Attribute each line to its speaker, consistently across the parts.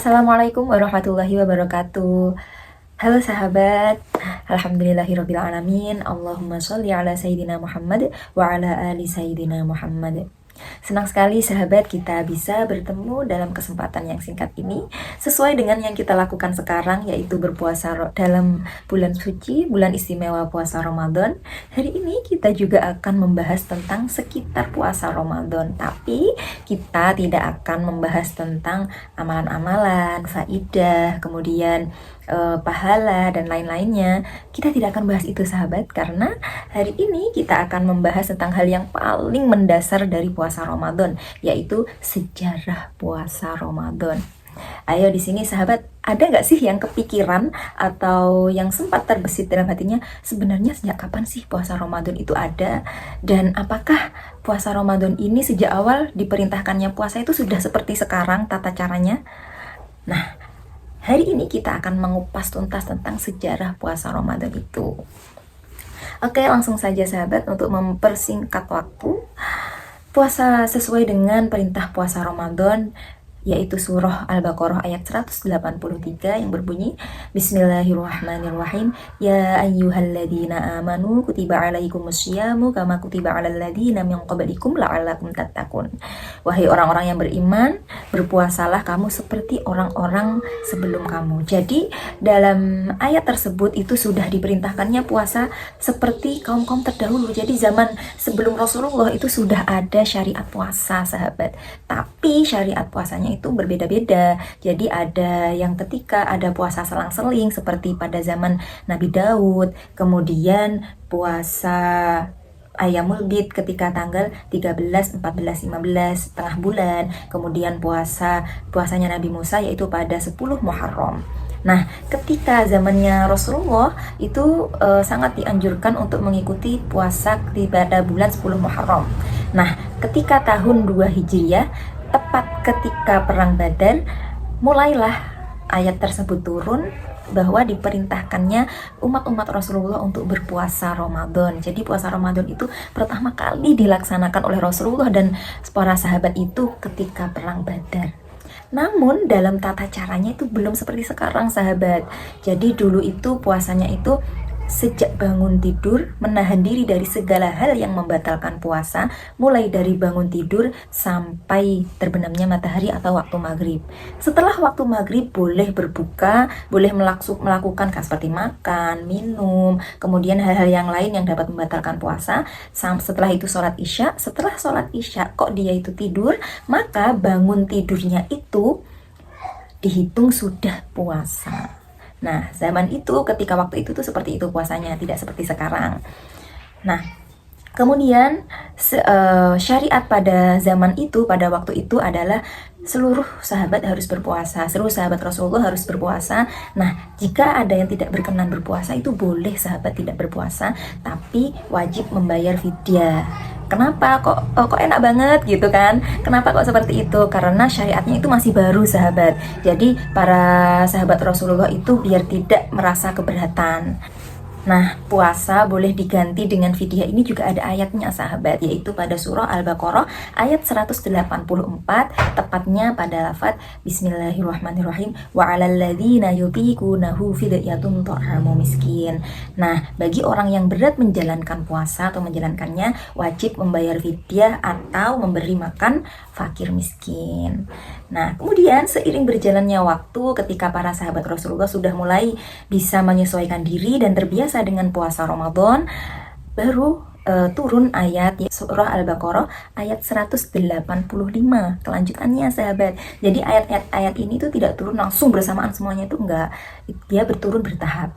Speaker 1: Assalamualaikum warahmatullahi wabarakatuh. Halo sahabat, alhamdulillahirrabbilalamin. Allahumma sholli ala Sayyidina Muhammad wa ala ali Sayyidina Muhammad. Senang sekali sahabat kita bisa bertemu dalam kesempatan yang singkat ini sesuai dengan yang kita lakukan sekarang, yaitu berpuasa dalam bulan suci, bulan istimewa puasa Ramadan. Hari ini kita juga akan membahas tentang sekitar puasa Ramadan, tapi kita tidak akan membahas tentang amalan-amalan, faidah, kemudian pahala dan lain-lainnya. Kita tidak akan bahas itu sahabat, karena hari ini kita akan membahas tentang hal yang paling mendasar dari puasa Ramadan, yaitu sejarah puasa Ramadan. Ayo di sini sahabat, ada nggak sih yang kepikiran atau yang sempat terbesit dalam hatinya, sebenarnya sejak kapan sih puasa Ramadan itu ada? Dan apakah puasa Ramadan ini sejak awal diperintahkannya puasa itu sudah seperti sekarang tata caranya? Nah, hari ini kita akan mengupas tuntas tentang sejarah puasa Ramadan itu. Oke, langsung saja sahabat, untuk mempersingkat waktu. Puasa sesuai dengan perintah puasa Ramadan, yaitu surah Al-Baqarah ayat 183 yang berbunyi, Bismillahirrahmanirrahim, Ya ayyuhalladzina amanu kutiba alaikumusyamu kama kutiba alal ladzina min qablikum la'allakum tattaqun. Wahai orang-orang yang beriman, berpuasalah kamu seperti orang-orang sebelum kamu. Jadi dalam ayat tersebut itu sudah diperintahkannya puasa seperti kaum-kaum terdahulu. Jadi zaman sebelum Rasulullah itu sudah ada syariat puasa sahabat. Tapi syariat puasanya itu berbeda-beda. Jadi ada yang ketika ada puasa selang-seling seperti pada zaman Nabi Daud, kemudian puasa Ayamul Bid ketika tanggal 13, 14, 15 tengah bulan, kemudian puasanya Nabi Musa yaitu pada 10 Muharram. Nah, ketika zamannya Rasulullah itu sangat dianjurkan untuk mengikuti puasa pada bulan 10 Muharram. Nah, ketika tahun 2 Hijriah, tepat ketika perang Badar, mulailah ayat tersebut turun bahwa diperintahkannya umat-umat Rasulullah untuk berpuasa Ramadan. Jadi puasa Ramadan itu pertama kali dilaksanakan oleh Rasulullah dan para sahabat itu ketika perang Badar. Namun dalam tata caranya itu belum seperti sekarang sahabat. Jadi dulu itu puasanya itu sejak bangun tidur, menahan diri dari segala hal yang membatalkan puasa, mulai dari bangun tidur sampai terbenamnya matahari atau waktu maghrib. Setelah waktu maghrib boleh berbuka, boleh melakukan seperti makan, minum, kemudian hal-hal yang lain yang dapat membatalkan puasa. Setelah itu sholat isya. Setelah sholat isya kok dia itu tidur, maka bangun tidurnya itu dihitung sudah puasa. Nah, zaman itu, ketika waktu itu tuh seperti itu puasanya, tidak seperti sekarang. Nah, kemudian syariat pada zaman itu, pada waktu itu adalah seluruh sahabat harus berpuasa, seluruh sahabat Rasulullah harus berpuasa. Nah, jika ada yang tidak berkenan berpuasa, itu boleh sahabat tidak berpuasa, tapi wajib membayar fidyah. Kenapa kok enak banget gitu kan? Kenapa kok seperti itu? Karena syariatnya itu masih baru sahabat. Jadi para sahabat Rasulullah itu biar tidak merasa keberatan. Nah, puasa boleh diganti dengan fidyah ini juga ada ayatnya sahabat, yaitu pada surah Al-Baqarah ayat 184, tepatnya pada lafaz Bismillahirrahmanirrahim, wa 'alal ladzina yutiqunahu fidyatun ta'amu miskin. Nah, bagi orang yang berat menjalankan puasa atau menjalankannya, wajib membayar fidyah atau memberi makan fakir miskin. Nah, kemudian seiring berjalannya waktu, ketika para sahabat Rasulullah sudah mulai bisa menyesuaikan diri dan terbiasa dengan puasa Ramadan, baru turun ayat surah Al-Baqarah ayat 185 kelanjutannya sahabat. Jadi ayat ini tuh tidak turun langsung bersamaan semuanya, itu enggak, dia berturun bertahap,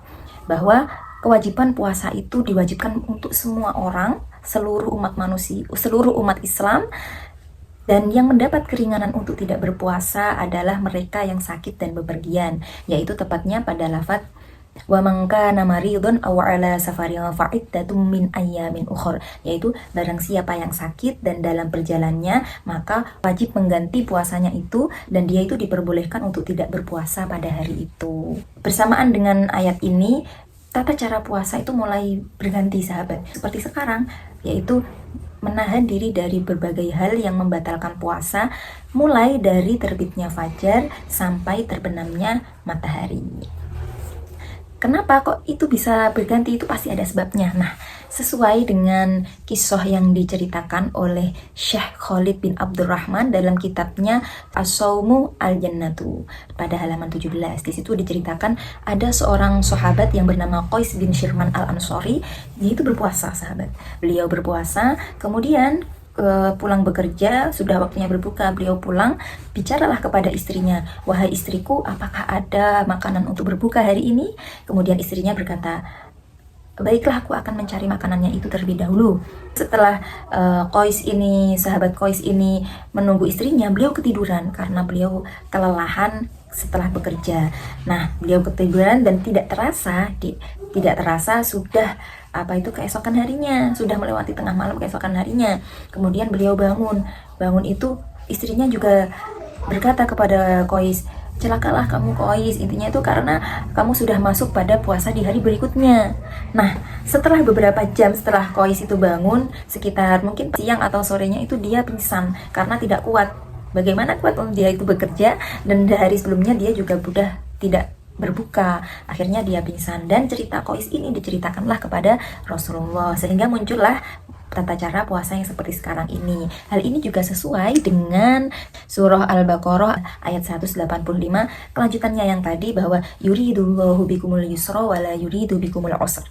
Speaker 1: bahwa kewajiban puasa itu diwajibkan untuk semua orang, seluruh umat manusia, seluruh umat Islam. Dan yang mendapat keringanan untuk tidak berpuasa adalah mereka yang sakit dan bepergian, yaitu tepatnya pada lafaz wa man kana maridun aw ala safarin fa'iddatum min ayyamin ukhra, yaitu barang siapa yang sakit dan dalam perjalanannya, maka wajib mengganti puasanya itu, dan dia itu diperbolehkan untuk tidak berpuasa pada hari itu. Bersamaan dengan ayat ini, tata cara puasa itu mulai berganti sahabat. Seperti sekarang, yaitu menahan diri dari berbagai hal yang membatalkan puasa, mulai dari terbitnya fajar sampai terbenamnya matahari. Kenapa kok itu bisa berganti? Itu pasti ada sebabnya. Nah, sesuai dengan kisah yang diceritakan oleh Syekh Khalid bin Abdurrahman dalam kitabnya As-Saumu Al-Jannatu pada halaman 17. Di situ diceritakan ada seorang sahabat yang bernama Qais bin Shirman Al-Ansori. Dia itu berpuasa, sahabat. Beliau berpuasa, kemudian pulang bekerja, sudah waktunya berbuka, beliau pulang, bicaralah kepada istrinya, "Wahai istriku, apakah ada makanan untuk berbuka hari ini?" Kemudian istrinya berkata, "Baiklah, aku akan mencari makanannya itu terlebih dahulu." Setelah sahabat Qais ini menunggu istrinya, beliau ketiduran karena beliau kelelahan setelah bekerja. Nah, beliau ketiduran dan tidak terasa sudah keesokan harinya, sudah melewati tengah malam keesokan harinya. Kemudian beliau bangun itu istrinya juga berkata kepada Qais, "Celakalah kamu Qais, intinya itu karena kamu sudah masuk pada puasa di hari berikutnya." Nah, setelah beberapa jam setelah Qais itu bangun, sekitar mungkin siang atau sorenya itu dia pingsan karena tidak kuat. Bagaimana kuat dia itu bekerja, dan hari sebelumnya dia juga sudah tidak berbuka. Akhirnya dia pingsan, dan cerita Qais ini diceritakanlah kepada Rasulullah, sehingga muncullah tata cara puasa yang seperti sekarang ini. Hal ini juga sesuai dengan surah Al-Baqarah ayat 185, kelanjutannya yang tadi, bahwa yuridullahu bikumul yusra wala yuridu bikumul usra,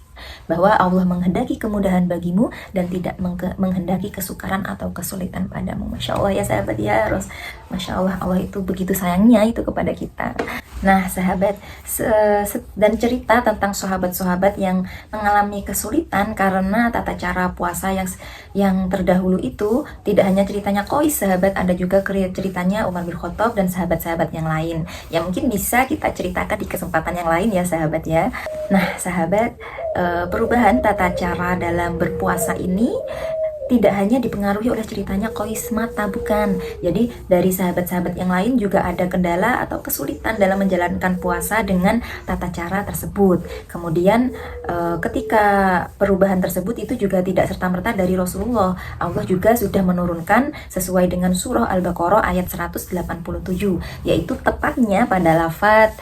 Speaker 1: bahwa Allah menghendaki kemudahan bagimu dan tidak menghendaki kesukaran atau kesulitan padamu. Masya Allah ya sahabat ya, Masya Allah, Allah itu begitu sayangnya itu kepada kita. Nah sahabat, dan cerita tentang sahabat-sahabat yang mengalami kesulitan karena tata cara puasa yang terdahulu itu, tidak hanya ceritanya Qais sahabat, ada juga ceritanya Umar bin Khattab dan sahabat-sahabat yang lain yang mungkin bisa kita ceritakan di kesempatan yang lain ya sahabat ya. Nah sahabat, perubahan tata cara dalam berpuasa ini tidak hanya dipengaruhi oleh ceritanya Qais mata, bukan. Jadi dari sahabat-sahabat yang lain juga ada kendala atau kesulitan dalam menjalankan puasa dengan tata cara tersebut. Kemudian ketika perubahan tersebut itu juga tidak serta-merta dari Rasulullah. Allah juga sudah menurunkan sesuai dengan surah Al-Baqarah ayat 187, yaitu tepatnya pada lafaz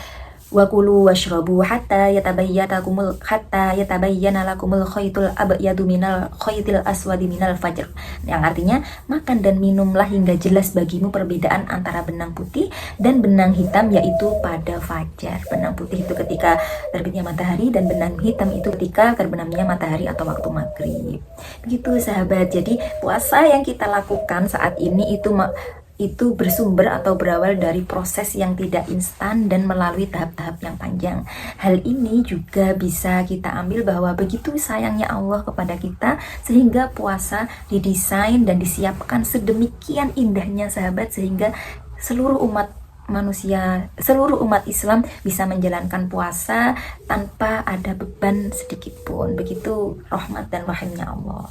Speaker 1: wa kulu washrabu hatta yatabayyana lakumul khaytul abyadu minal khaytil aswadi minal fajr, yang artinya makan dan minumlah hingga jelas bagimu perbedaan antara benang putih dan benang hitam, yaitu pada fajar. Benang putih itu ketika terbitnya matahari, dan benang hitam itu ketika terbenamnya matahari atau waktu maghrib. Begitu sahabat. Jadi puasa yang kita lakukan saat ini itu bersumber atau berawal dari proses yang tidak instan dan melalui tahap-tahap yang panjang. Hal ini juga bisa kita ambil bahwa begitu sayangnya Allah kepada kita, sehingga puasa didesain dan disiapkan sedemikian indahnya sahabat, sehingga seluruh umat Islam bisa menjalankan puasa tanpa ada beban sedikit pun. Begitu rahmat dan rahimnya Allah.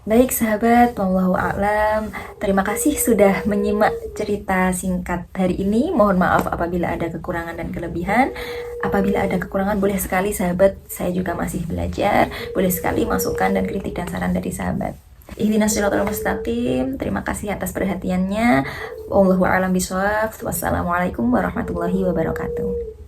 Speaker 1: Baik sahabat, wallahu a'lam. Terima kasih sudah menyimak cerita singkat hari ini. Mohon maaf apabila ada kekurangan dan kelebihan. Apabila ada kekurangan, boleh sekali sahabat, saya juga masih belajar. Boleh sekali masukan dan kritik dan saran dari sahabat. Ihdinas shiratal mustaqim. Terima kasih atas perhatiannya. Wallahu a'lam bishawab. Wassalamualaikum warahmatullahi wabarakatuh.